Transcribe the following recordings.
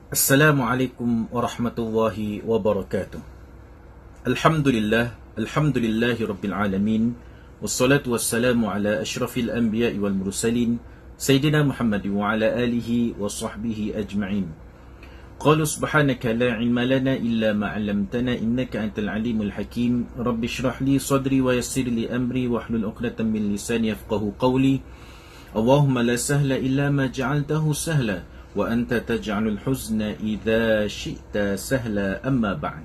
Assalamualaikum warahmatullahi wabarakatuh. Alhamdulillahi rabbil alamin. Wassalatu wassalamu ala ashrafil anbiya'i wal mursalin Sayyidina Muhammad wa ala alihi wa sahbihi ajma'in. Qalu subhanaka la ilma lana illa ma 'allamtana innaka antal alimul hakim. Rabbi shrah li sadri wa yassir li amri wahlul 'uqdatam min lisani yafqahu qawli. Allahumma la sahla illa ma ja'altahu sahla wa anta taj'alul huzna idza syi'ta sahla, amma ba'd.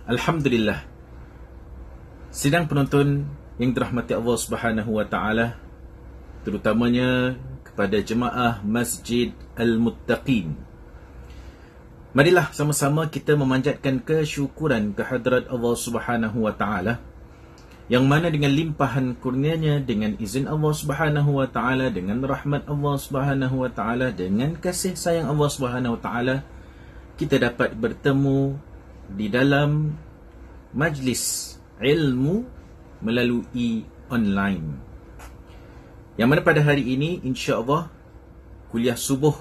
Alhamdulillah, sidang penonton yang dirahmati Allah Subhanahu wa taala, terutamanya kepada jemaah Masjid Al-Muttaqin. Marilah sama-sama kita memanjatkan kesyukuran kehadrat Allah Subhanahu wa taala, yang mana dengan limpahan kurnianya, dengan izin Allah Subhanahu wa taala, dengan rahmat Allah Subhanahu wa taala, dengan kasih sayang Allah Subhanahu wa taala, kita dapat bertemu di dalam majlis ilmu melalui online. Yang mana pada hari ini insya-Allah kuliah subuh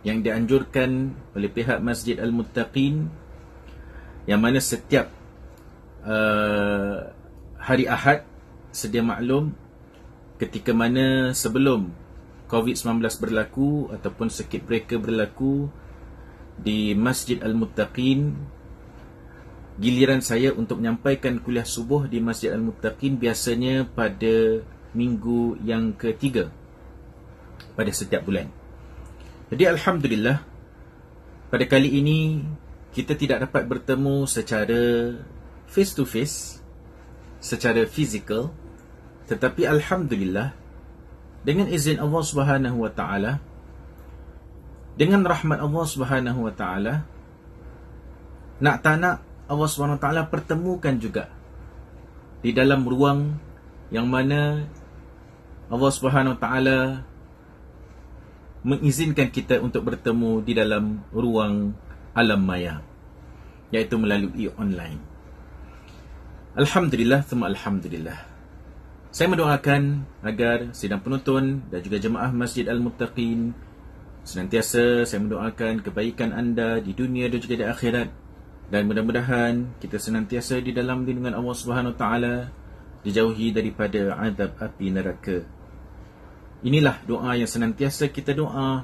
yang dianjurkan oleh pihak Masjid Al-Muttaqin, yang mana setiap hari Ahad, sedia maklum, ketika mana sebelum COVID-19 berlaku ataupun circuit breaker berlaku di Masjid Al-Muttaqin, giliran saya untuk menyampaikan kuliah subuh di Masjid Al-Muttaqin biasanya pada minggu yang ketiga pada setiap bulan. Jadi Alhamdulillah, pada kali ini kita tidak dapat bertemu secara face to face, secara fizikal, tetapi Alhamdulillah, dengan izin Allah Subhanahu wa taala, dengan rahmat Allah Subhanahu wa taala, nak tak nak Allah Subhanahu wa taala pertemukan juga di dalam ruang yang mana Allah Subhanahu wa taala mengizinkan kita untuk bertemu di dalam ruang alam maya, iaitu melalui online. Alhamdulillah, thumma alhamdulillah. Saya mendoakan agar sidang penonton dan juga jemaah Masjid Al-Muttaqin, senantiasa saya mendoakan kebaikan anda di dunia dan juga di akhirat, dan mudah-mudahan kita senantiasa di dalam lindungan Allah Subhanahu wa taala, dijauhi daripada azab api neraka. Inilah doa yang senantiasa kita doa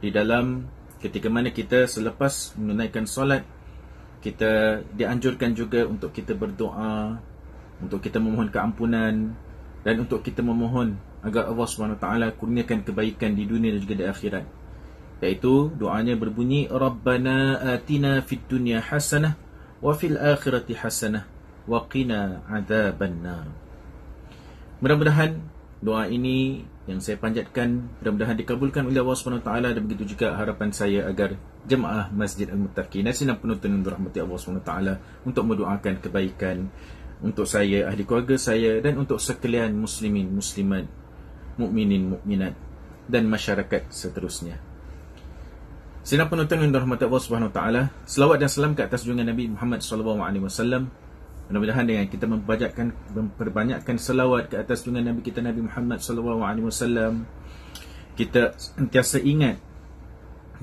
di dalam ketika mana kita selepas menunaikan solat. Kita dianjurkan juga untuk kita berdoa, untuk kita memohon keampunan, dan untuk kita memohon agar Allah SWT kurniakan kebaikan di dunia dan juga di akhirat. Iaitu doanya berbunyi, Rabbana atina fid dunya hasanah wa fil akhirati hasanah wa qina adzabannar. Mudah-mudahan doa ini yang saya panjatkan mudah-mudahan dikabulkan oleh Allah SWT, dan begitu juga harapan saya agar jemaah Masjid Al-Muttaqin dan sidang penonton yang dirahmati Allah SWT untuk mendoakan kebaikan untuk saya, ahli keluarga saya, dan untuk sekalian muslimin, muslimat, mukminin, mukminat, dan masyarakat seterusnya. Sidang penonton yang dirahmati Allah SWT, selawat dan salam ke atas junjungan Nabi Muhammad SAW. Mudah-mudahan dengan kita memperbanyakkan selawat ke atas junjungan Nabi kita, Nabi Muhammad SAW, kita sentiasa ingat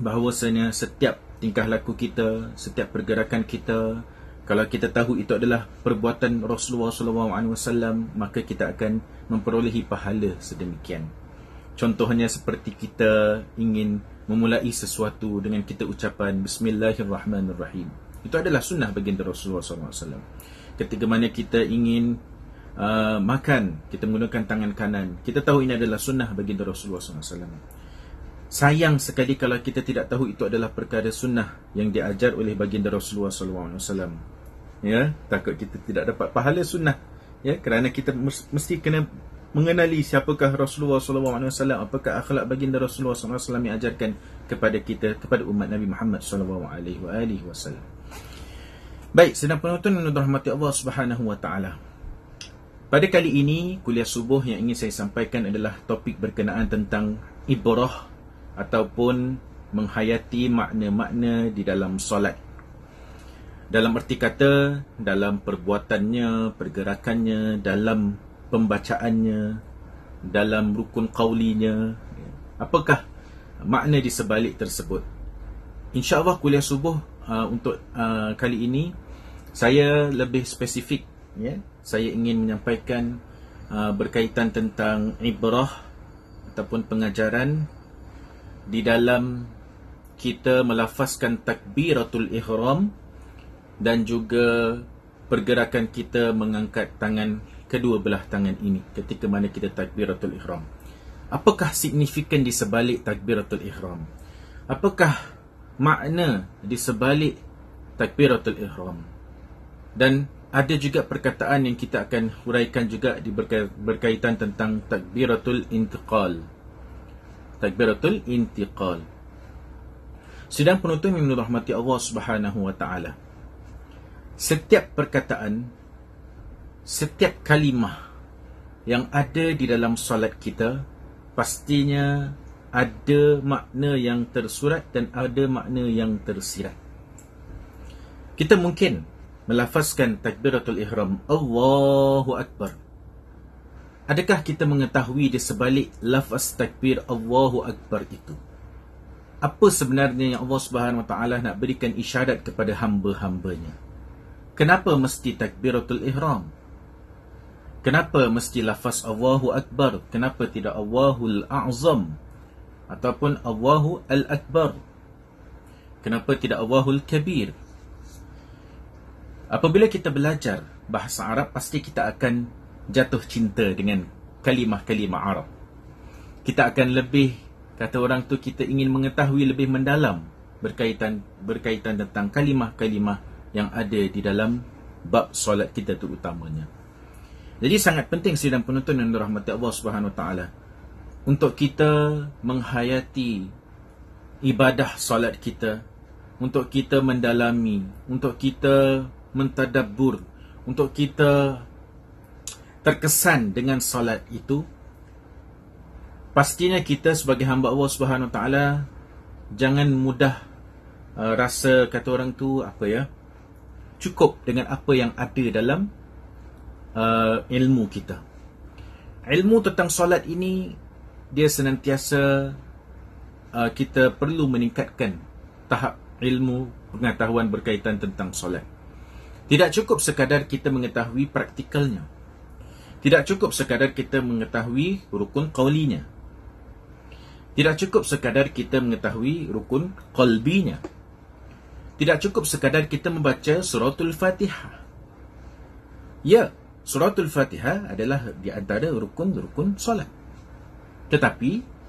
bahawasanya setiap tingkah laku kita, setiap pergerakan kita, kalau kita tahu itu adalah perbuatan Rasulullah SAW, maka kita akan memperolehi pahala sedemikian. Contohnya seperti kita ingin memulai sesuatu dengan kita ucapan Bismillahirrahmanirrahim. Itu adalah sunnah baginda Rasulullah SAW. Ketika mana kita ingin makan, kita menggunakan tangan kanan, kita tahu ini adalah sunnah baginda Rasulullah SAW. Sayang sekali kalau kita tidak tahu itu adalah perkara sunnah yang diajar oleh baginda Rasulullah SAW. Ya, takut kita tidak dapat pahala sunnah. Ya, kerana kita mesti kena mengenali siapakah Rasulullah SAW, apakah akhlak baginda Rasulullah SAW yang ajarkan kepada kita, kepada umat Nabi Muhammad SAW. Baik, sedang penonton yang dirahmati Allah Subhanahu wa taala. Pada kali ini, kuliah subuh yang ingin saya sampaikan adalah topik berkenaan tentang ibrah ataupun menghayati makna-makna di dalam solat. Dalam erti kata, dalam perbuatannya, pergerakannya, dalam pembacaannya, dalam rukun qaulinya. Apakah makna di sebalik tersebut? InsyaAllah kuliah subuh untuk kali ini saya lebih spesifik, ya. Saya ingin menyampaikan berkaitan tentang ibrah ataupun pengajaran di dalam kita melafazkan takbiratul ihram dan juga pergerakan kita mengangkat tangan, kedua belah tangan ini ketika mana kita takbiratul ihram. Apakah signifikan di sebalik takbiratul ihram? Apakah makna di sebalik takbiratul ihram? Dan ada juga perkataan yang kita akan huraikan juga di berkaitan tentang takbiratul intiqal. Takbiratul intiqal. Sidang penonton yang dirahmati Allah Subhanahu wa taala. Setiap perkataan, setiap kalimah yang ada di dalam solat kita pastinya ada makna yang tersurat dan ada makna yang tersirat. Kita mungkin melafazkan takbiratul ihram Allahu Akbar. Adakah kita mengetahui di sebalik lafaz takbir Allahu Akbar itu? Apa sebenarnya yang Allah Subhanahu Wa Taala nak berikan isyarat kepada hamba-hambanya? Kenapa mesti takbiratul ihram? Kenapa mesti lafaz Allahu Akbar? Kenapa tidak Allahul A'zam ataupun Allahu Al-Akbar? Kenapa tidak Allahul Kabir? Apabila kita belajar bahasa Arab, pasti kita akan jatuh cinta dengan kalimah-kalimah Arab. Kita akan lebih, kata orang tu, kita ingin mengetahui lebih mendalam berkaitan tentang kalimah-kalimah yang ada di dalam bab solat kita terutamanya. Jadi sangat penting sidang penonton yang dirahmati Allah Subhanahu Wa Taala untuk kita menghayati ibadah solat kita, untuk kita mendalami, untuk kita mentadabbur, untuk kita terkesan dengan solat itu. Pastinya kita sebagai hamba Allah Subhanahu Wa Taala jangan mudah rasa, kata orang tu apa ya, cukup dengan apa yang ada dalam ilmu kita. Ilmu tentang solat ini dia senantiasa kita perlu meningkatkan tahap ilmu pengetahuan berkaitan tentang solat. Tidak cukup sekadar kita mengetahui praktikalnya. Tidak cukup sekadar kita mengetahui rukun qaulinya. Tidak cukup sekadar kita mengetahui rukun qalbinya. Tidak cukup sekadar kita membaca suratul Fatihah. Ya, suratul Fatihah adalah di antara rukun-rukun solat. Tetapi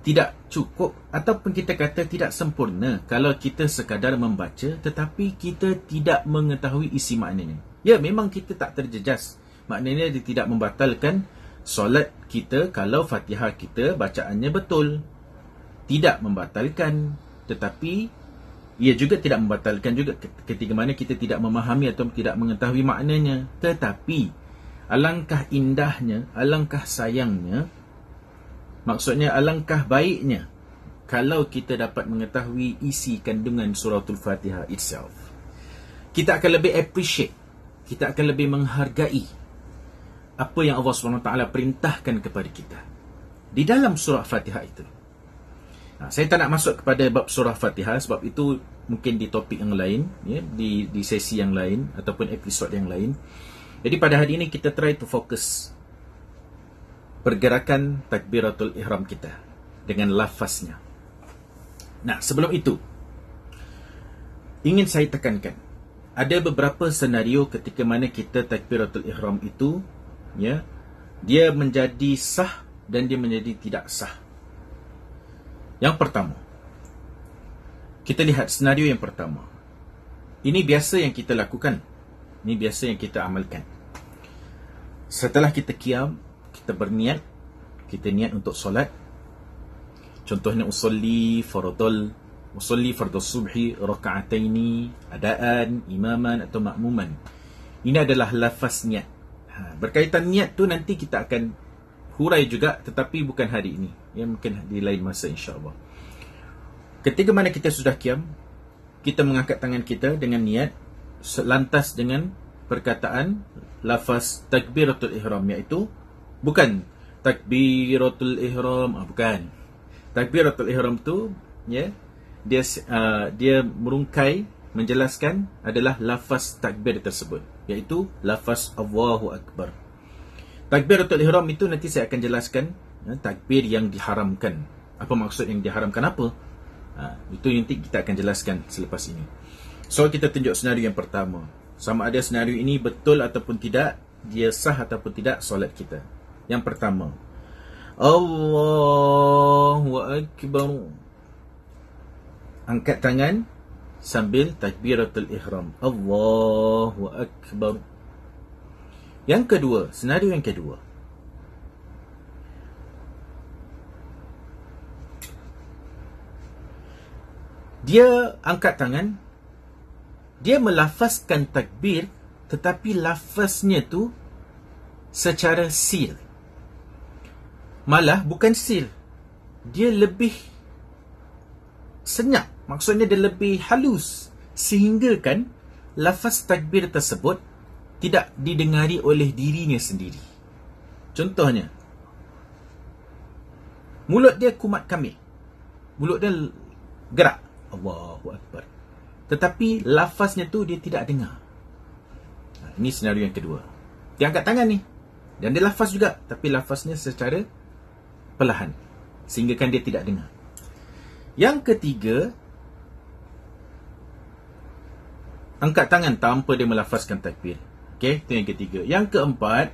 tidak cukup ataupun kita kata tidak sempurna kalau kita sekadar membaca tetapi kita tidak mengetahui isi maknanya. Ya, memang kita tak terjejas. Maknanya dia tidak membatalkan solat kita kalau Fatihah kita bacaannya betul. Tidak membatalkan, tetapi ia juga tidak membatalkan juga ketika mana kita tidak memahami atau tidak mengetahui maknanya. Tetapi alangkah indahnya, alangkah sayangnya, maksudnya alangkah baiknya kalau kita dapat mengetahui isi kandungan suratul Fatihah itself. Kita akan lebih appreciate, kita akan lebih menghargai apa yang Allah SWT perintahkan kepada kita di dalam surah Fatihah itu. Saya tak nak masuk kepada bab surah Fatihah sebab itu mungkin di topik yang lain, ya, di sesi yang lain ataupun episod yang lain. Jadi pada hari ini kita try to fokus pergerakan takbiratul ihram kita dengan lafaznya. Nah, sebelum itu ingin saya tekankan ada beberapa senario ketika mana kita takbiratul ihram itu, ya, dia menjadi sah dan dia menjadi tidak sah. Yang pertama, kita lihat senario yang pertama. Ini biasa yang kita lakukan. Ini biasa yang kita amalkan. Setelah kita qiyam, kita berniat, kita niat untuk solat. Contohnya usolli fardul subhi raka'ataini adaan, imaman atau makmuman. Ini adalah lafaz niat. Berkaitan niat tu nanti kita akan hurai juga, tetapi bukan hari ini, ya, mungkin di lain masa insya-Allah. Ketika mana kita sudah qiyam, kita mengangkat tangan kita dengan niat lantas dengan perkataan lafaz takbiratul ihram, iaitu bukan takbiratul ihram, bukan. Takbiratul ihram tu, ya, dia merungkai menjelaskan adalah lafaz takbir tersebut, iaitu lafaz Allahu Akbar. Takbiratul ihram itu nanti saya akan jelaskan, takbir yang diharamkan. Apa maksud yang diharamkan apa? Itu nanti kita akan jelaskan selepas ini. So kita tunjuk senario yang pertama. Sama ada senario ini betul ataupun tidak, dia sah ataupun tidak solat kita. Yang pertama, Allahu Akbar. Angkat tangan sambil takbiratul ihram. Allahu Akbar. Yang kedua, senario yang kedua. Dia angkat tangan, dia melafazkan takbir, tetapi lafaznya tu secara sir. Malah bukan sir, dia lebih senyap. Maksudnya dia lebih halus, sehingga kan lafaz takbir tersebut tidak didengari oleh dirinya sendiri. Contohnya, mulut dia kumat kamih, mulut dia gerak, Allahu Akbar, tetapi lafaznya tu dia tidak dengar. Ini senario yang kedua. Dia angkat tangan ni, dan dia lafaz juga, tapi lafaznya secara perlahan, sehingga kan dia tidak dengar. Yang ketiga, angkat tangan tanpa dia melafazkan takbir. Okey, itu yang ketiga. Yang keempat,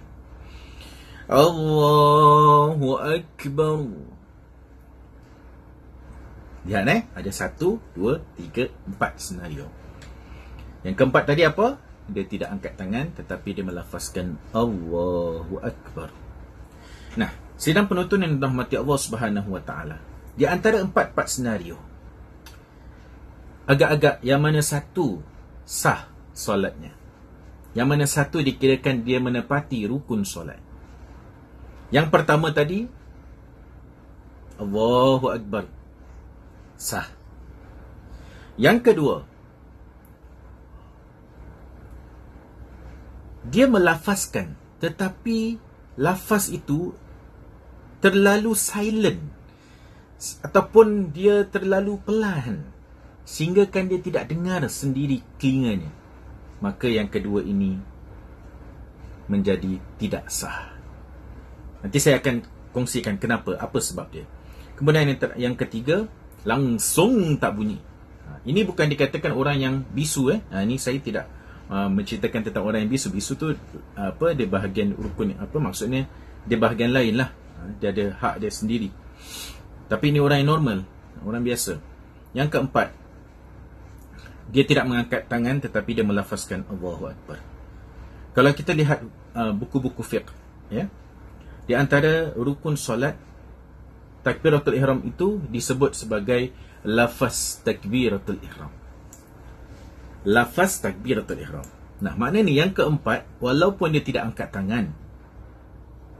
Allahu Akbar. Lihat ada 1, 2, 3, 4 senario. Yang keempat tadi apa? Dia tidak angkat tangan, tetapi dia melafazkan Allahu Akbar. Nah, sidang penonton yang dirahmati Allah Subhanahu Wa Taala, di antara 4 senario, agak-agak yang mana satu sah solatnya, yang mana satu dikirakan dia menepati rukun solat. Yang pertama tadi, Allahu Akbar, sah. Yang kedua, dia melafazkan, tetapi lafaz itu terlalu silent, ataupun dia terlalu pelan, sehingga kan dia tidak dengar sendiri telinganya. Maka yang kedua ini menjadi tidak sah. Nanti saya akan kongsikan kenapa, apa sebab dia. Kemudian yang ketiga, langsung tak bunyi. Ini bukan dikatakan orang yang bisu. Ini saya tidak menceritakan tentang orang yang bisu. Bisu tu dia bahagian rukun, maksudnya dia bahagian lain lah. Dia ada hak dia sendiri. Tapi ini orang yang normal, orang biasa. Yang keempat, dia tidak mengangkat tangan, tetapi dia melafazkan Allahu Akbar. Kalau kita lihat buku-buku fiqh, di antara rukun solat, takbiratul ihram itu disebut sebagai lafaz takbiratul ihram. Lafaz takbiratul ihram. Nah, maknanya yang keempat, walaupun dia tidak angkat tangan,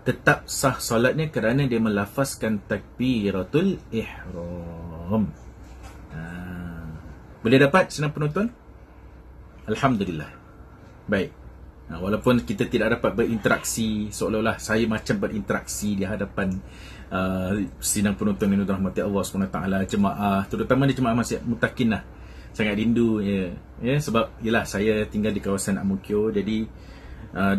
tetap sah solatnya kerana dia melafazkan takbiratul ihram. Boleh dapat senang penonton? Alhamdulillah. Baik. Walaupun kita tidak dapat berinteraksi, seolah-olah saya macam berinteraksi di hadapan sidang penonton yang dirahmati Allah SWT, jemaah, terutama di jemaah Masjid Muttaqin lah. Sangat rindu sebab yalah, saya tinggal di kawasan Ang-Mo-Kio, jadi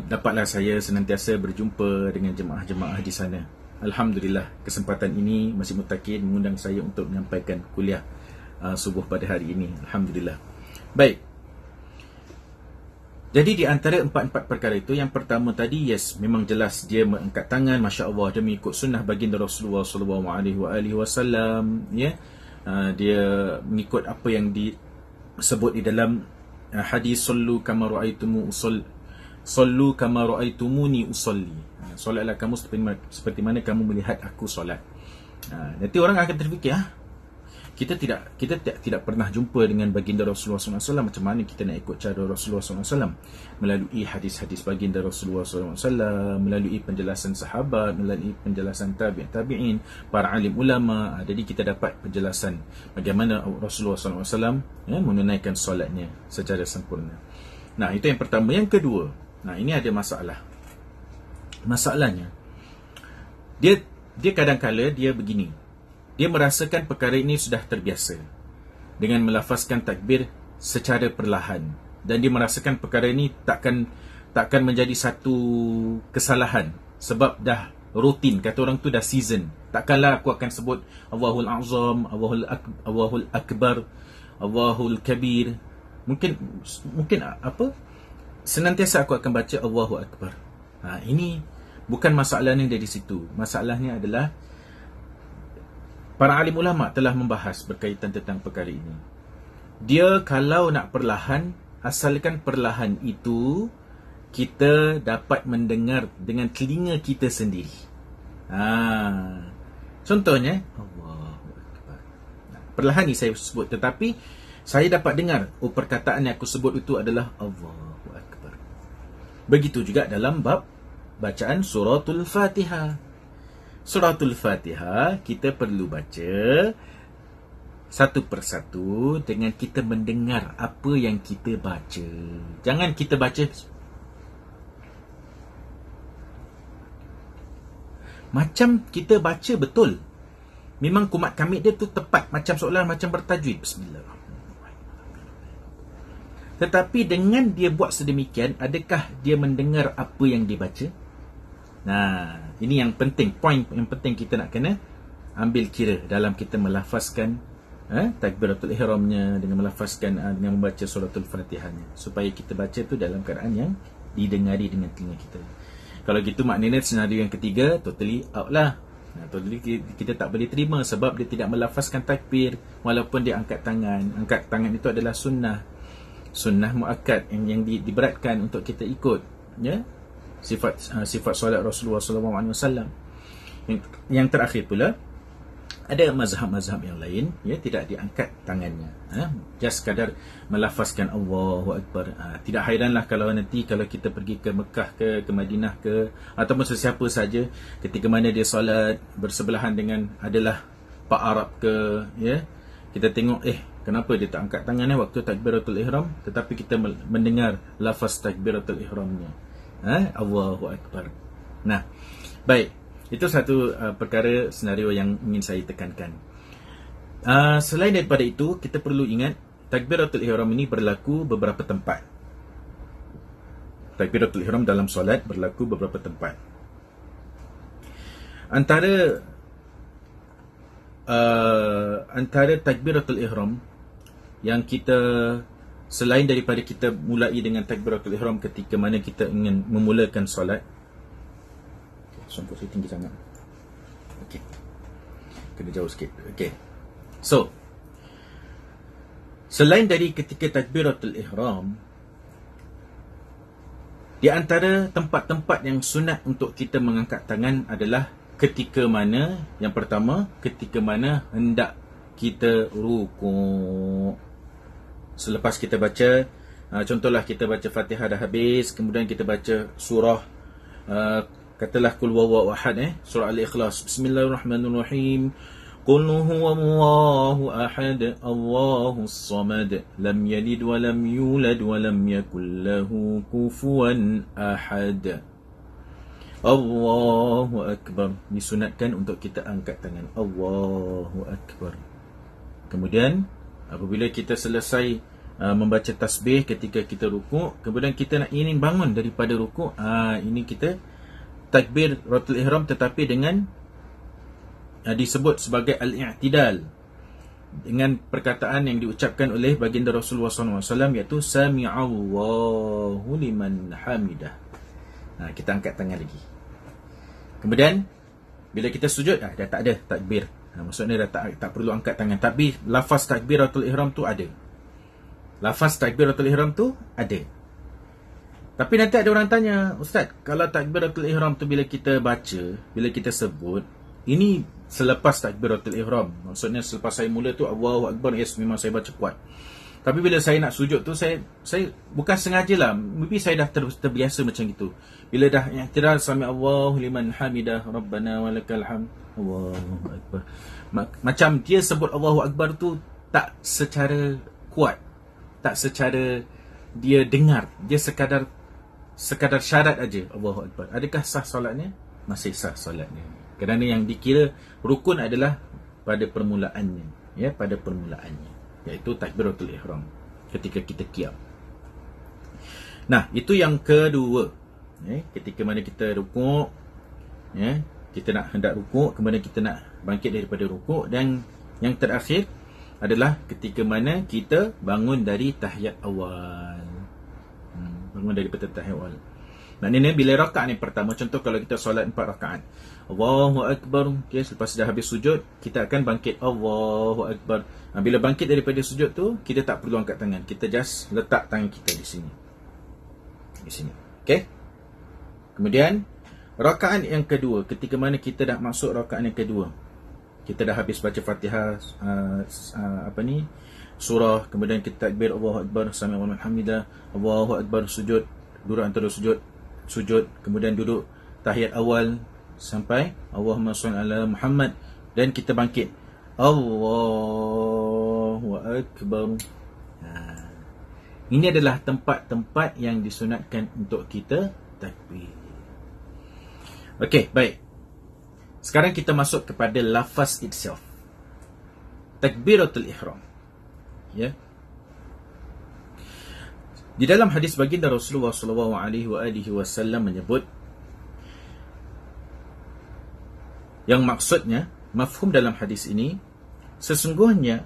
dapatlah saya senantiasa berjumpa dengan jemaah-jemaah di sana. Alhamdulillah, kesempatan ini Masjid Muttaqin mengundang saya untuk menyampaikan kuliah subuh pada hari ini. Alhamdulillah. Baik. Jadi di antara 4 perkara itu, yang pertama tadi, yes, memang jelas dia mengangkat tangan, masya-Allah, dia mengikut sunnah baginda Rasulullah SAW, dia mengikut apa yang disebut di dalam hadis sallu kama ra'aitumuni usolli. Solatlah kamu seperti mana kamu melihat aku solat. Nanti orang akan terfikir, kita tidak pernah jumpa dengan baginda Rasulullah SAW. Macam mana kita nak ikut cara Rasulullah SAW? Melalui hadis-hadis baginda Rasulullah SAW, melalui penjelasan sahabat, melalui penjelasan tabi'in, para alim ulama. Jadi kita dapat penjelasan bagaimana Rasulullah SAW menunaikan solatnya secara sempurna. Nah, itu yang pertama. Yang kedua, ini ada masalah. Masalahnya, dia kadang-kala dia begini. Dia merasakan perkara ini sudah terbiasa. dengan melafazkan takbir secara perlahan, dan dia merasakan perkara ini takkan menjadi satu kesalahan sebab dah rutin, kata orang tu dah season. Takkanlah aku akan sebut Allahul Azam, Allahul Akbar, Allahul Kabir. Mungkin apa? Senantiasa aku akan baca Allahu Akbar. Ini bukan masalahnya dari situ. Masalahnya adalah para alim ulama telah membahas berkaitan tentang perkara ini. Dia kalau nak perlahan, asalkan perlahan itu kita dapat mendengar dengan telinga kita sendiri. Contohnya Allahu Akbar. Perlahan ni saya sebut, tetapi saya dapat dengar perkataan yang aku sebut itu adalah Allahu Akbar. Begitu juga dalam bab bacaan suratul Fatihah. Suratul Fatihah kita perlu baca satu persatu dengan kita mendengar apa yang kita baca. Jangan kita baca macam kita baca betul. Memang kumat kamit dia tu tepat, macam seolah macam bertajwid. Bismillahirrahmanirrahim. Tetapi dengan dia buat sedemikian, adakah dia mendengar apa yang dia baca? Ini yang penting, poin yang penting kita nak kena ambil kira dalam kita melafazkan takbiratul ihramnya, dengan melafazkan dengan membaca suratul Fatihahnya, supaya kita baca tu dalam keadaan yang didengari dengan telinga kita. Kalau gitu maknanya senario yang ketiga totally out lah. Totally kita tak boleh terima sebab dia tidak melafazkan takbir walaupun dia angkat tangan. Angkat tangan itu adalah sunnah muakkad yang diberatkan untuk kita ikut, ya. Sifat solat Rasulullah SAW. Yang terakhir pula, ada mazhab-mazhab yang lain, ya, tidak diangkat tangannya, just sekadar melafazkan Allahu Akbar. Tidak hairanlah kalau nanti kalau kita pergi ke Mekah ke Madinah ke, ataupun sesiapa saja, ketika mana dia solat bersebelahan dengan adalah Pak Arab ke, ya, kita tengok kenapa dia tak angkat tangannya waktu takbiratul ihram, tetapi kita mendengar lafaz takbiratul ihramnya, Allahu Akbar. Baik. Itu satu perkara senario yang ingin saya tekankan. Selain daripada itu, kita perlu ingat takbiratul ihram ini berlaku beberapa tempat. Takbiratul ihram dalam solat berlaku beberapa tempat. Antara takbiratul ihram yang kita, selain daripada kita mulai dengan takbiratul ihram ketika mana kita ingin memulakan solat. Songkok saya tinggi sangat. Okey. Kena jauh sikit. Okey. So, selain dari ketika takbiratul ihram, di antara tempat-tempat yang sunat untuk kita mengangkat tangan adalah ketika mana, yang pertama, ketika mana hendak kita rukuk. Selepas kita baca, contohlah kita baca Fatihah dah habis, kemudian kita baca surah, katalah Qul huwallahu ahad, surah Al-Ikhlas. Bismillahirrahmanirrahim. Qul huwallahu ahad, Allahus samad, lam yalid wa lam yulad wa lam yakul lahu kufuwan ahad. Allahu Akbar. Disunatkan untuk kita angkat tangan. Allahu Akbar. Kemudian apabila kita selesai membaca tasbih ketika kita rukuk, kemudian kita nak ingin bangun daripada rukuk, ini kita takbir ratul ihram, tetapi dengan disebut sebagai al-i'tidal, dengan perkataan yang diucapkan oleh baginda Rasulullah SAW, iaitu Sami'allahu liman hamidah. Kita angkat tangan lagi. Kemudian bila kita sujud, dah tak ada takbir. Maksudnya dah tak perlu angkat tangan. Tapi lafaz takbiratul ihram tu ada. Lafaz takbiratul ihram tu ada. Tapi nanti ada orang tanya, Ustaz, kalau takbiratul ihram tu bila kita baca, bila kita sebut, ini selepas takbiratul ihram. Maksudnya selepas saya mula tu Allahu Akbar, yes, memang saya baca kuat. Tapi bila saya nak sujud tu, saya bukan sengaja lah, maybe saya dah terbiasa macam itu. Bila dah i'tidal, sami Allahu liman hamidah, Rabbana walakal hamd, Allahu Akbar. Macam dia sebut Allahu Akbar tu tak secara kuat, tak secara dia dengar, dia sekadar syarat aja, Allahu Akbar. Adakah sah solatnya? Masih sah solatnya. Kerana yang dikira rukun adalah pada permulaannya, ya, pada permulaannya. iaitu takbiratul ihram ketika kita qiyam. Nah, itu yang kedua. Ketika mana kita rukuk, kita nak hendak rukuk, kemudian kita nak bangkit daripada rukuk, dan yang terakhir adalah ketika mana kita bangun dari tahiyat awal. Bangun daripada tahiyat awal. Maknanya bila rakaat ni pertama, contoh kalau kita solat 4 rakaat, Allahu Akbar, selepas dah habis sujud, kita akan bangkit Allahu Akbar. Bila bangkit daripada sujud tu, kita tak perlu angkat tangan, kita just letak tangan kita di sini. Okay. Kemudian rakaat yang kedua, ketika mana kita dah masuk rakaat yang kedua, kita dah habis baca Fatihah, surah, kemudian kita takbir Allahu Akbar, sami Allahu liman hamidah, Allahu Akbar, sujud, duduk antara sujud, kemudian duduk tahiyat awal sampai Allahumma shalli ala Muhammad, dan kita bangkit Allahu Akbar. Ini adalah tempat-tempat yang disunatkan untuk kita takbir. Okey, baik. Sekarang kita masuk kepada lafaz itself. Takbiratul ihram. Ya. Di dalam hadis baginda Rasulullah SAW menyebut, yang maksudnya, mafhum dalam hadis ini, sesungguhnya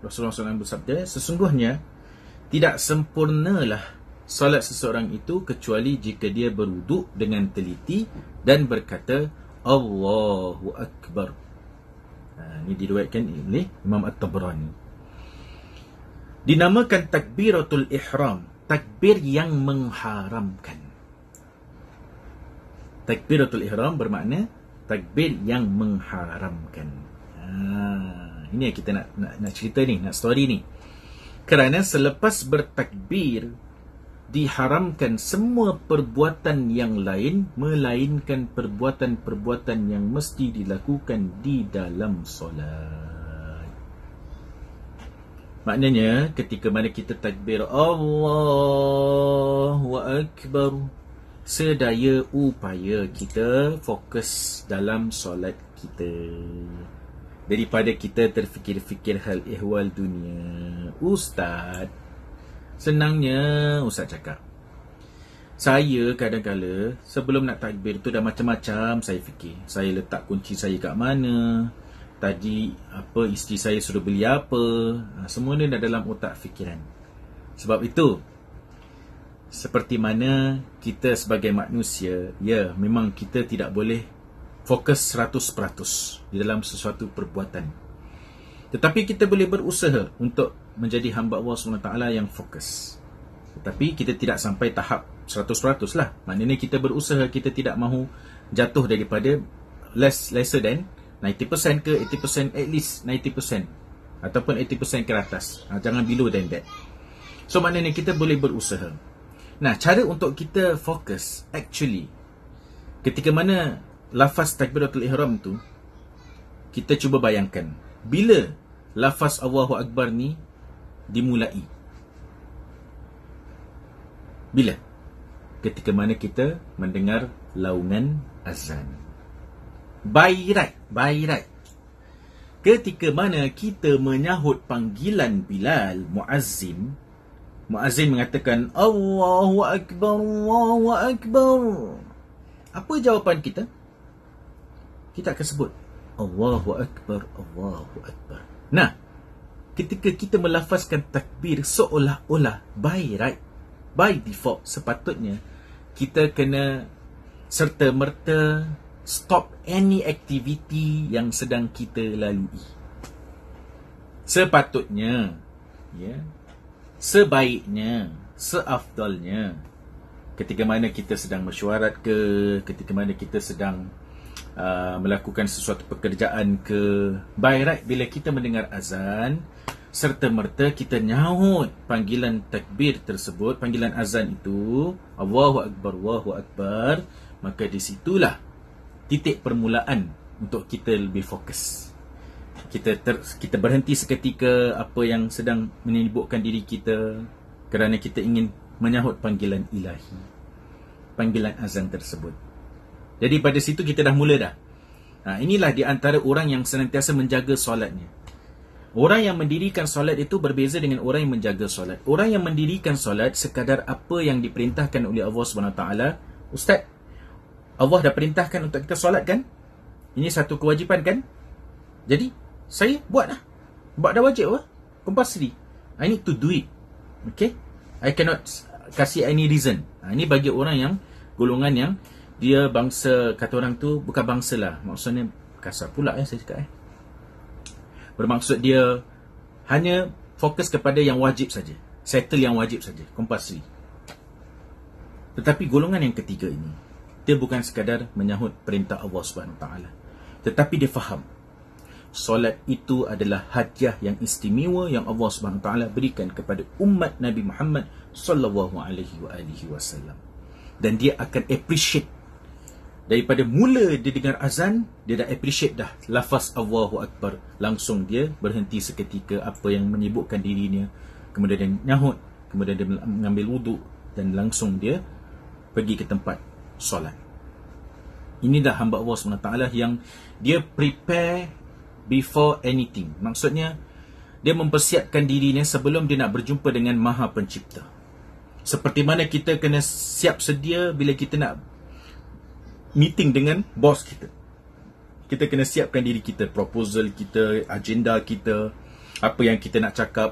Rasulullah SAW bersabda, sesungguhnya tidak sempurnalah salat seseorang itu kecuali jika dia berwuduk dengan teliti dan berkata Allahu Akbar. Ini diriwayatkan oleh Imam At-Tabrani. Dinamakan takbiratul ihram, takbir yang mengharamkan. Takbiratul ihram bermakna takbir yang mengharamkan. Ini yang kita nak cerita ni, nak story ni. Kerana selepas bertakbir, diharamkan semua perbuatan yang lain melainkan perbuatan-perbuatan yang mesti dilakukan di dalam solat. Maknanya ketika mana kita takbir Allahu Akbar, sedaya upaya kita fokus dalam solat kita, daripada kita terfikir-fikir hal ehwal dunia. Ustaz, senangnya Ustaz cakap, saya kadang-kala sebelum nak takbir tu dah macam-macam saya fikir. Saya letak kunci saya kat mana, tadi isteri saya suruh beli apa, semua ni dah dalam otak fikiran. Sebab itu, seperti mana kita sebagai manusia, ya, memang kita tidak boleh fokus 100% di dalam sesuatu perbuatan. Tetapi kita boleh berusaha untuk menjadi hamba Allah SWT yang fokus. Tetapi kita tidak sampai tahap 100% lah. Maknanya kita berusaha, kita tidak mahu jatuh daripada lesser than 90% ke 80%, at least 90%. Ataupun 80% ke atas. Jangan below than that. So maknanya kita boleh berusaha. Nah, cara untuk kita fokus, actually, ketika mana lafaz takbiratul ihram tu, kita cuba bayangkan, bila lafaz Allahu Akbar ni dimulai? Bila? Ketika mana kita mendengar laungan azan. By right. Ketika mana kita menyahut panggilan Bilal, muazzin mengatakan Allahu Akbar, Allahu Akbar. Apa jawapan kita? Kita akan sebut Allahu Akbar, Allahu Akbar. Nah, ketika kita melafazkan takbir seolah-olah by default, sepatutnya kita kena serta-merta stop any activity yang sedang kita lalui. Sepatutnya, ya, sebaiknya, seafdalnya, ketika mana kita sedang mesyuarat ke, ketika mana kita sedang melakukan sesuatu pekerjaan ke, by right, bila kita mendengar azan, serta-merta kita nyahut panggilan takbir tersebut, panggilan azan itu, Allahu Akbar, Allahu Akbar, maka disitulah titik permulaan untuk kita lebih fokus. Kita berhenti seketika apa yang sedang menyibukkan diri kita, kerana kita ingin menyahut panggilan ilahi, panggilan azan tersebut. Jadi pada situ kita dah mula dah. Inilah di antara orang yang senantiasa menjaga solatnya. Orang yang mendirikan solat itu berbeza dengan orang yang menjaga solat. Orang yang mendirikan solat sekadar apa yang diperintahkan oleh Allah SWT. Ustaz, Allah dah perintahkan untuk kita solat kan? Ini satu kewajipan kan? Jadi, saya buat lah. Buat dah wajib lah. Compulsory. I need to do it. Okay? I cannot kasih any reason. Ini bagi orang yang, golongan yang, dia bangsa, kata orang tu, bukan bangsa lah. Maksudnya, kasar pula saya cakap bermaksud dia hanya fokus kepada yang wajib saja. Settle yang wajib saja. Compulsory. Tetapi golongan yang ketiga ini, dia bukan sekadar menyahut perintah Allah SWT. Tetapi dia faham solat itu adalah hadiah yang istimewa yang Allah SWT berikan kepada umat Nabi Muhammad SAW. Dan dia akan appreciate. Daripada mula dia dengar azan, dia dah appreciate dah lafaz Allahu Akbar. Langsung dia berhenti seketika apa yang menyibukkan dirinya. Kemudian dia nyahut, kemudian dia mengambil wuduk dan langsung dia pergi ke tempat solat. Inilah hamba Allah SWT yang dia prepare before anything. Maksudnya, dia mempersiapkan dirinya sebelum dia nak berjumpa dengan Maha Pencipta. Seperti mana kita kena siap sedia bila kita nak meeting dengan bos kita. Kita kena siapkan diri kita, proposal kita, agenda kita, apa yang kita nak cakap,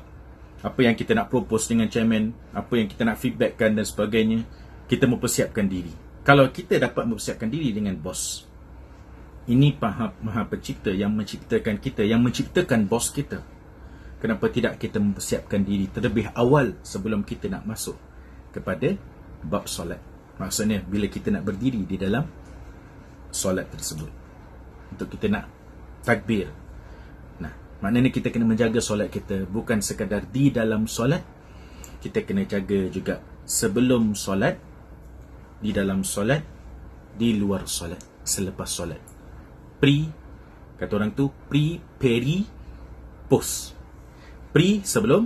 apa yang kita nak propose dengan chairman, apa yang kita nak feedbackkan dan sebagainya. Kita mempersiapkan diri. Kalau kita dapat mempersiapkan diri dengan bos, ini Maha Pencipta yang menciptakan kita, yang menciptakan bos kita. Kenapa tidak kita mempersiapkan diri terlebih awal sebelum kita nak masuk kepada bab solat? Maksudnya bila kita nak berdiri di dalam solat tersebut, untuk kita nak takbir. Nah, maknanya kita kena menjaga solat kita, bukan sekadar di dalam solat, kita kena jaga juga sebelum solat, di dalam solat, di luar solat, selepas solat. Kata orang tu pre, peri, post. Pre sebelum,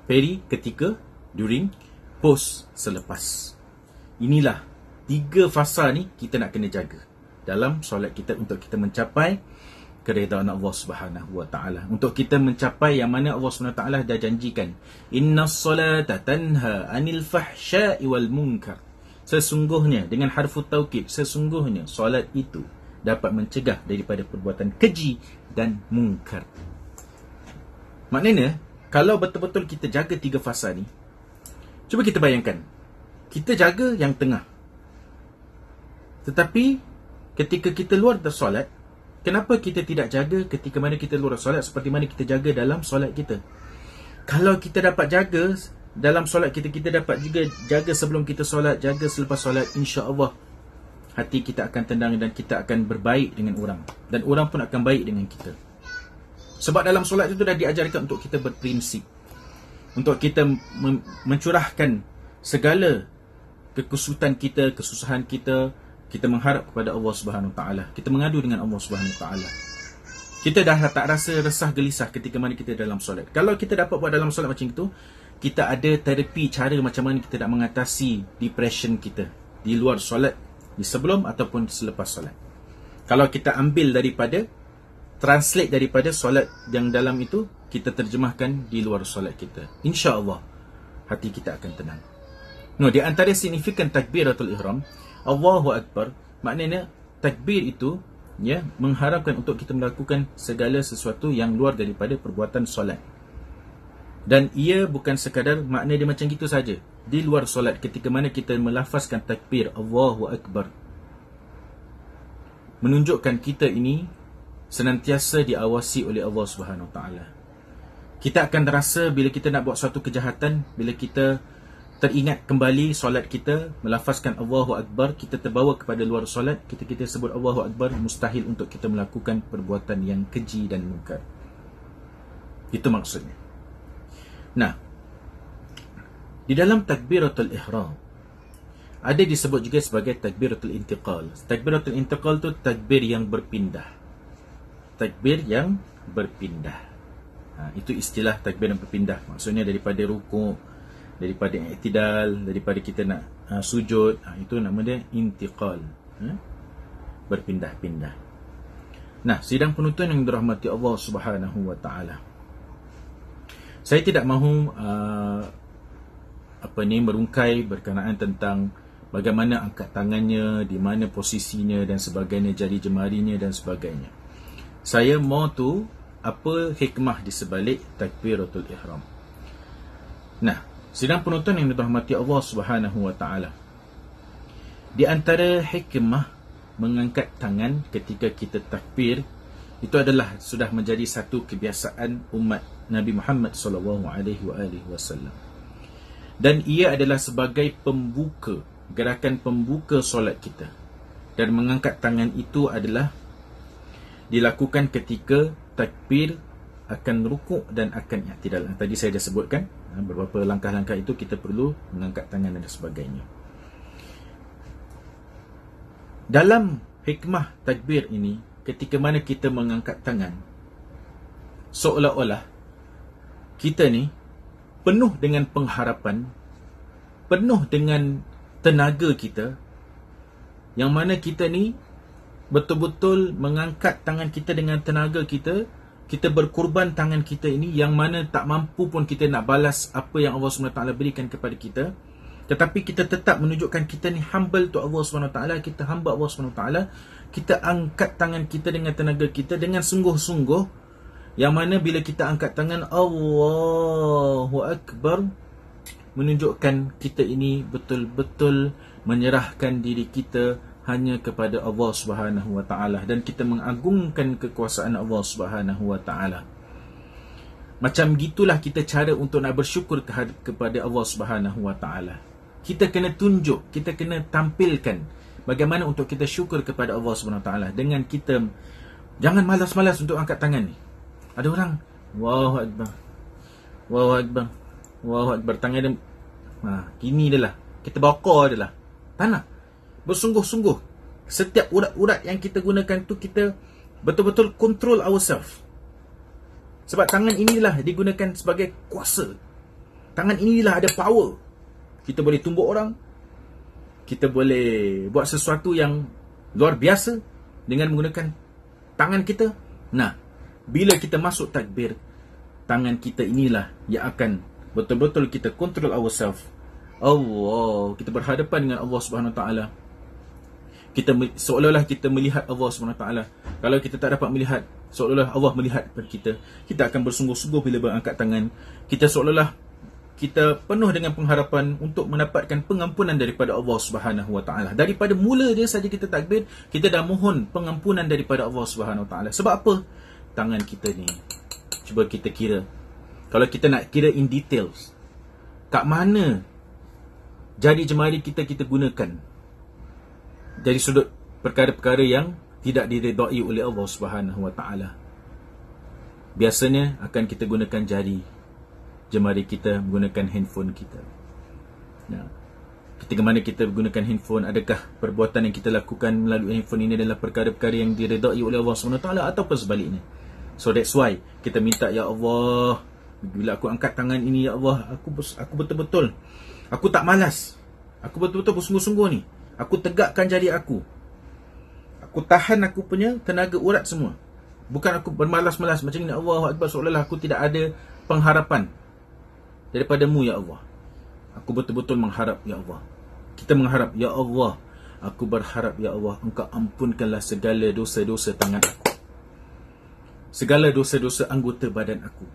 peri ketika, during, post selepas. Inilah 3 fasa ni kita nak kena jaga dalam solat kita untuk kita mencapai keredaan Allah Subhanahu Wa Taala. Untuk kita mencapai yang mana Allah Subhanahu Wa Taala dah janjikan, innas solata tanha anil fahsya'i wal munkar. Sesungguhnya, dengan harfu taukid, sesungguhnya solat itu dapat mencegah daripada perbuatan keji dan munkar. Maknanya, kalau betul-betul kita jaga 3 fasa ni, cuba kita bayangkan, kita jaga yang tengah. Tetapi ketika kita luar dari solat, kenapa kita tidak jaga ketika mana kita luar solat seperti mana kita jaga dalam solat kita? Kalau kita dapat jaga dalam solat kita, kita dapat juga jaga sebelum kita solat, jaga selepas solat, insya-Allah hati kita akan tenang dan kita akan berbaik dengan orang, dan orang pun akan baik dengan kita. Sebab dalam solat itu dah diajarkan untuk kita berprinsip, untuk kita mencurahkan segala kekusutan kita, kesusahan kita. Kita mengharap kepada Allah Subhanahu Wa Taala. Kita mengadu dengan Allah Subhanahu Wa Taala. Kita dah tak rasa resah gelisah ketika mana kita dalam solat. Kalau kita dapat buat dalam solat macam itu, kita ada terapi cara macam mana kita nak mengatasi depression kita di luar solat, di sebelum ataupun selepas solat. Kalau kita ambil daripada, translate daripada solat yang dalam itu, kita terjemahkan di luar solat kita, insya-Allah hati kita akan tenang. Di antara signifikan takbiratul ihram, Allahu Akbar, maknanya takbir itu mengharapkan untuk kita melakukan segala sesuatu yang luar daripada perbuatan solat. Dan ia bukan sekadar makna dia macam gitu saja. Di luar solat, ketika mana kita melafazkan takbir Allahu Akbar, menunjukkan kita ini senantiasa diawasi oleh Allah Subhanahu Wa Taala. Kita akan rasa bila kita nak buat suatu kejahatan, bila kita teringat kembali solat kita, melafazkan Allahu Akbar, kita terbawa kepada luar solat, kita sebut Allahu Akbar, mustahil untuk kita melakukan perbuatan yang keji dan munkar. Itu maksudnya. Nah, di dalam takbiratul ihram ada disebut juga sebagai takbiratul intiqal. Takbiratul intiqal tu takbir yang berpindah. Takbir yang berpindah. Itu istilah takbir yang berpindah. Maksudnya daripada rukuk, daripada i'tidal, daripada kita nak sujud, itu nama dia intiqal, berpindah-pindah. Nah, sidang penonton yang dirahmati Allah Subhanahu Wa Taala, Saya tidak mahu merungkai berkenaan tentang bagaimana angkat tangannya, di mana posisinya dan sebagainya, jari jemarinya dan sebagainya. Saya mau tu apa hikmah di sebalik takbiratul ihram. Nah, sidang penonton yang dirahmati Allah Subhanahu wa taala, di antara hikmah mengangkat tangan ketika kita takbir itu adalah sudah menjadi satu kebiasaan umat Nabi Muhammad SAW. Dan ia adalah sebagai pembuka, gerakan pembuka solat kita. Dan mengangkat tangan itu adalah dilakukan ketika takbir akan rukuk dan akan i'tidal. Tadi saya dah sebutkan beberapa langkah-langkah itu kita perlu mengangkat tangan dan sebagainya. Dalam hikmah takbir ini, ketika mana kita mengangkat tangan, seolah-olah kita ni penuh dengan pengharapan, penuh dengan tenaga kita, yang mana kita ni betul-betul mengangkat tangan kita dengan tenaga kita. Kita berkorban tangan kita ini, yang mana tak mampu pun kita nak balas apa yang Allah SWT berikan kepada kita. Tetapi kita tetap menunjukkan kita ni humble to Allah SWT. Kita hamba Allah SWT. Kita angkat tangan kita dengan tenaga kita, dengan sungguh-sungguh. Yang mana bila kita angkat tangan Allahu Akbar, menunjukkan kita ini betul-betul menyerahkan diri kita hanya kepada Allah Subhanahu wa taala, dan kita mengagungkan kekuasaan Allah Subhanahu wa taala. Macam gitulah kita cara untuk nak bersyukur kepada Allah Subhanahu wa taala. Kita kena tunjuk, kita kena tampilkan bagaimana untuk kita syukur kepada Allah Subhanahu wa taala dengan kita jangan malas-malas untuk angkat tangan ni. Ada orang Allahu Akbar, Allahu Akbar, Allahu Akbar, tangan dia gini dia lah, kita bakar dia lah. Tak nak. Bersungguh-sungguh, setiap urat-urat yang kita gunakan tu kita betul-betul control ourselves. Sebab tangan inilah digunakan sebagai kuasa. Tangan inilah ada power. Kita boleh tumbuk orang, kita boleh buat sesuatu yang luar biasa dengan menggunakan tangan kita. Nah, bila kita masuk takbir, tangan kita inilah yang akan betul-betul kita control ourselves. Allah, kita berhadapan dengan Allah Subhanahu Wa Taala. Kita seolah-olah kita melihat Allah SWT. Kalau kita tak dapat melihat, seolah-olah Allah melihat kepada kita. Kita akan bersungguh-sungguh bila berangkat tangan. Kita seolah-olah kita penuh dengan pengharapan untuk mendapatkan pengampunan daripada Allah SWT. Daripada mula dia saja kita takbir, kita dah mohon pengampunan daripada Allah SWT. Sebab apa? Tangan kita ni, cuba kita kira. Kalau kita nak kira in details, kat mana jari jemari kita gunakan dari sudut perkara-perkara yang tidak diredai oleh Allah Subhanahu Wa Taala. Biasanya akan kita gunakan jari jemari kita, menggunakan handphone kita. Nah, ketika mana kita gunakan handphone, adakah perbuatan yang kita lakukan melalui handphone ini adalah perkara-perkara yang diredai oleh Allah Subhanahu Wa Taala ataupun sebaliknya? So that's why kita minta, ya Allah, bila aku angkat tangan ini, ya Allah, aku betul-betul, aku tak malas, aku betul-betul bersungguh-sungguh ni. Aku tegakkan jari aku. Aku tahan aku punya tenaga urat semua. Bukan aku bermalas-malas macam ni. Allahu Akbar, seolah-olah aku tidak ada pengharapan daripadamu, ya Allah. Aku betul-betul mengharap, ya Allah. Kita mengharap, ya Allah, aku berharap, ya Allah, Engkau ampunkanlah segala dosa-dosa tangan aku, segala dosa-dosa anggota badan aku,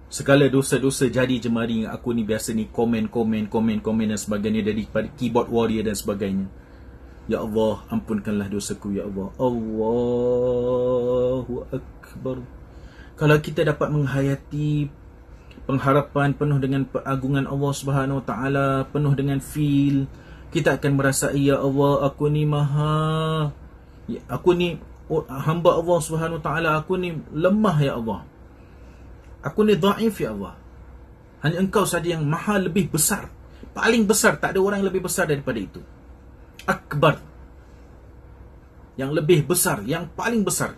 segala dosa-dosa jari jemari yang aku ni biasa ni komen dan sebagainya daripada keyboard warrior dan sebagainya. Ya Allah, ampunkanlah dosaku, ya Allah. Allahu Akbar. Kalau kita dapat menghayati pengharapan penuh dengan pengagungan Allah Subhanahu Wa Taala, penuh dengan feel, kita akan merasa, ya Allah, aku ni hamba Allah Subhanahu Wa Taala, aku ni lemah, ya Allah. Aku ni dhaif, ya Allah. Hanya Engkau saja yang maha lebih besar, paling besar, tak ada orang yang lebih besar daripada itu. Akbar, yang lebih besar, yang paling besar.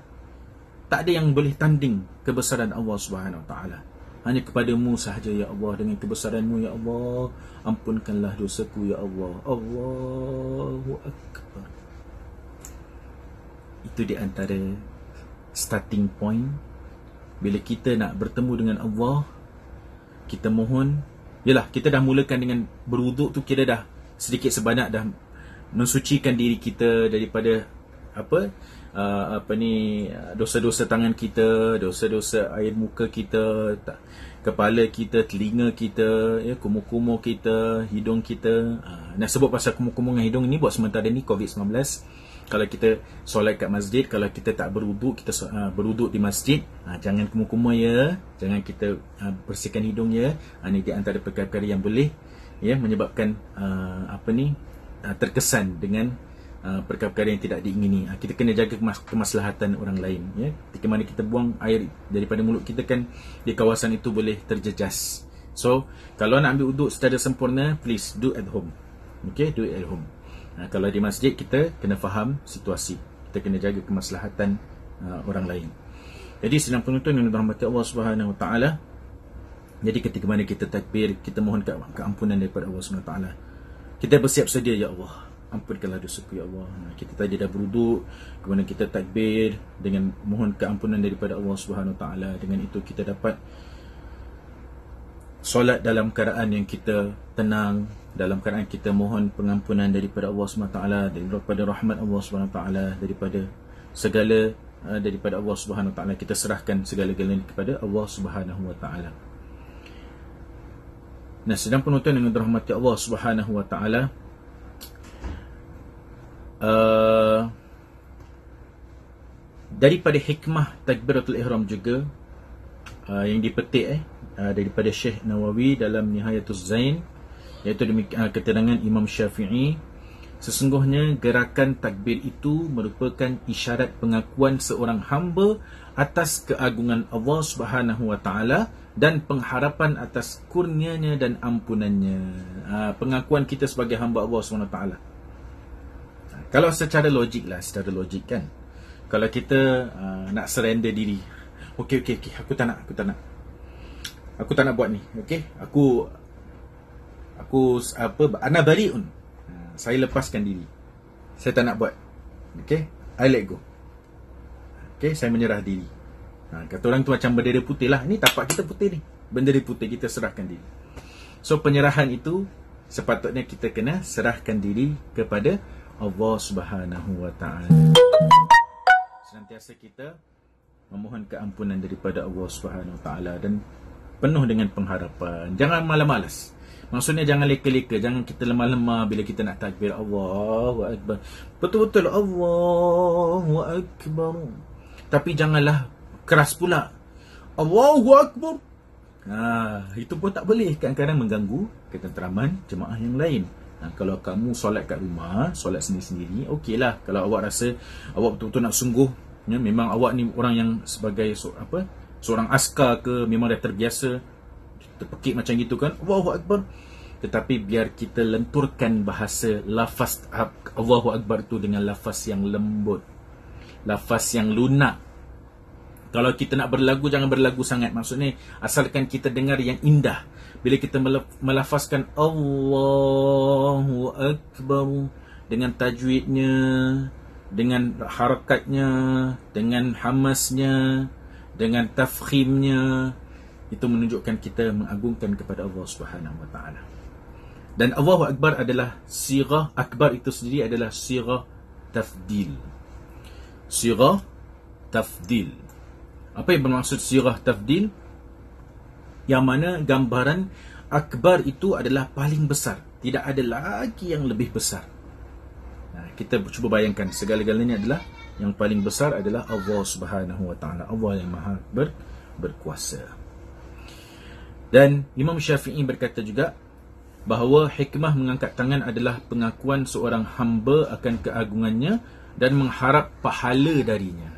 Tak ada yang boleh tanding kebesaran Allah Subhanahu Wa Taala. Hanya kepadamu sahaja, ya Allah. Dengan kebesaranmu, ya Allah, ampunkanlah dosaku, ya Allah. Allahu Akbar. Itu di antara starting point. Bila kita nak bertemu dengan Allah, kita mohon, yalah, kita dah mulakan dengan berwuduk tu, kira dah sedikit sebanyak dah mensucikan diri kita daripada dosa-dosa tangan kita, dosa-dosa air muka kita, kepala kita, telinga kita, kumur-kumur kita, hidung kita. Nak sebut pasal kumur-kumur dengan hidung ni buat sementara ni COVID-19. Kalau kita solat kat masjid, kalau kita tak berwuduk, kita berwuduk di masjid, jangan kumur-kumur ya, jangan kita bersihkan hidung ya. Ini di antara perkara-perkara yang boleh menyebabkan terkesan dengan perkara-perkara yang tidak diingini. Kita kena jaga kemaslahatan orang lain. Ketika mana kita buang air daripada mulut kita kan, di kawasan itu boleh terjejas. So, kalau nak ambil wuduk secara sempurna, please do at home. Okay, do it at home. Kalau di masjid, kita kena faham situasi. Kita kena jaga kemaslahatan orang lain. Jadi sidang penonton yang dirahmati Allah Subhanahu Wa Taala, jadi ketika mana kita takbir, kita mohon keampunan daripada Allah Subhanahu Wa Taala. Kita bersiap sedia, ya Allah, ampunkanlah dosaku ya Allah. Kita tadi dah berwuduk, kemudian kita takbir dengan mohon keampunan daripada Allah Subhanahu Wa Taala. Dengan itu kita dapat solat dalam keadaan yang kita tenang, dalam keadaan kita mohon pengampunan daripada Allah SWT, daripada rahmat Allah SWT, daripada segala daripada Allah SWT. Kita serahkan segala-galanya kepada Allah SWT. Nah, sedang penonton yang dirahmati Allah SWT, daripada hikmah takbiratul ihram juga yang dipetik daripada Syekh Nawawi dalam Nihayatuz Zain, iaitu keterangan Imam Syafi'i, sesungguhnya gerakan takbir itu merupakan isyarat pengakuan seorang hamba atas keagungan Allah Subhanahu Wa Taala dan pengharapan atas kurnianya dan ampunannya. Pengakuan kita sebagai hamba Allah Subhanahu Wa Taala. Kalau secara logik kan, kalau kita nak surrender diri, okey, aku tak nak buat ni, okey, ana bariun, saya lepaskan diri, saya tak nak buat, okey, I let go, okey, saya menyerah diri. Kata orang tu macam bendera putih lah, ni tapak kita putih ni, bendera putih, kita serahkan diri. So penyerahan itu sepatutnya kita kena serahkan diri kepada Allah Subhanahu Wa Taala. Senantiasa kita memohon keampunan daripada Allah Subhanahu Wa Taala dan penuh dengan pengharapan. Jangan malas-malas. Maksudnya jangan leka-leka, jangan kita lemah-lemah bila kita nak takbir Allahu Akbar. Betul-betul Allahu Akbar. Tapi janganlah keras pula. Allahu Akbar. Itu pun tak boleh, kadang-kadang mengganggu ketenteraman jemaah yang lain. Kalau kamu solat kat rumah, solat sendiri-sendiri, okeylah. Kalau awak rasa awak betul-betul nak sungguh, memang awak ni orang yang sebagai seorang askar ke, memang dah terbiasa terpekik macam gitu kan, Allahu Akbar. Tetapi biar kita lenturkan bahasa lafaz Allahu Akbar tu dengan lafaz yang lembut, lafaz yang lunak. Kalau kita nak berlagu, jangan berlagu sangat. Maksudnya asalkan kita dengar yang indah. Bila kita melafazkan Allahu Akbar dengan tajwidnya, dengan harakatnya, dengan hamasnya, dengan tafkhimnya, itu menunjukkan kita mengagungkan kepada Allah Subhanahu Wa Taala. Dan Allahu Akbar adalah sirah, akbar itu sendiri adalah sirah tafdil. Sirah tafdil. Apa yang bermaksud sirah tafdil? Yang mana gambaran akbar itu adalah paling besar, tidak ada lagi yang lebih besar. Kita cuba bayangkan, segala-galanya adalah yang paling besar adalah Allah Subhanahu Wa Taala, Allah yang maha berkuasa. Dan Imam Syafi'i berkata juga bahawa hikmah mengangkat tangan adalah pengakuan seorang hamba akan keagungannya dan mengharap pahala darinya.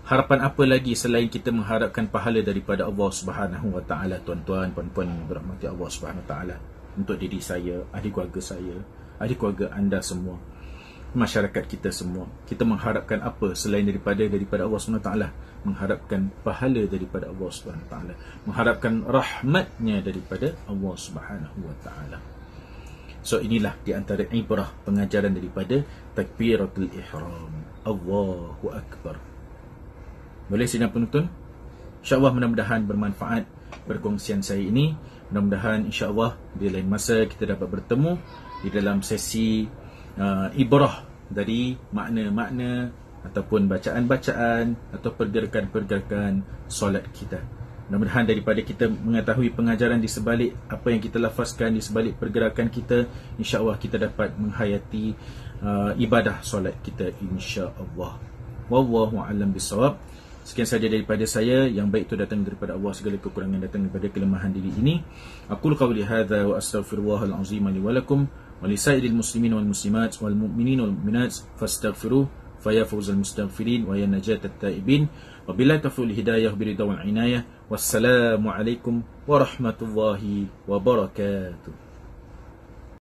Harapan apa lagi selain kita mengharapkan pahala daripada Allah Subhanahu Wa Taala, tuan-tuan, puan-puan yang dirahmati Allah Subhanahu Wa Taala, untuk diri saya, adik keluarga saya, adik keluarga anda semua, masyarakat kita semua. Kita mengharapkan apa selain daripada Allah Subhanahu Wa Taala? Mengharapkan pahala daripada Allah Subhanahu Wa Taala, mengharapkan rahmatnya daripada Allah Subhanahu Wa Taala. So inilah di antara ibrah pengajaran daripada takbiratul ihram, Allahu Akbar. Boleh sidang penonton? InsyaAllah mudah-mudahan bermanfaat perkongsian saya ini. Mudah-mudahan insya-Allah di lain masa kita dapat bertemu di dalam sesi ibrah dari makna-makna ataupun bacaan-bacaan atau pergerakan-pergerakan solat kita. Mudah-mudahan daripada kita mengetahui pengajaran di sebalik apa yang kita lafazkan, di sebalik pergerakan kita, insya-Allah kita dapat menghayati ibadah solat kita insya-Allah. Wallahu a'lam bissawab. Sekian saja daripada saya. Yang baik itu datang daripada Allah, segala kekurangan datang daripada kelemahan diri ini. Aqulu qawli hadza wa astaghfirullahal azim li wa lakum wa li sa'iril muslimin wal muslimat wal mu'minin wal mu'minat fastaghfiruh fa ya fawzal mustaghfirin wa ya najatat taibin. Wa billahi taufiq hidayah biridha wal inayah. Wassalamu alaikum warahmatullahi wabarakatuh.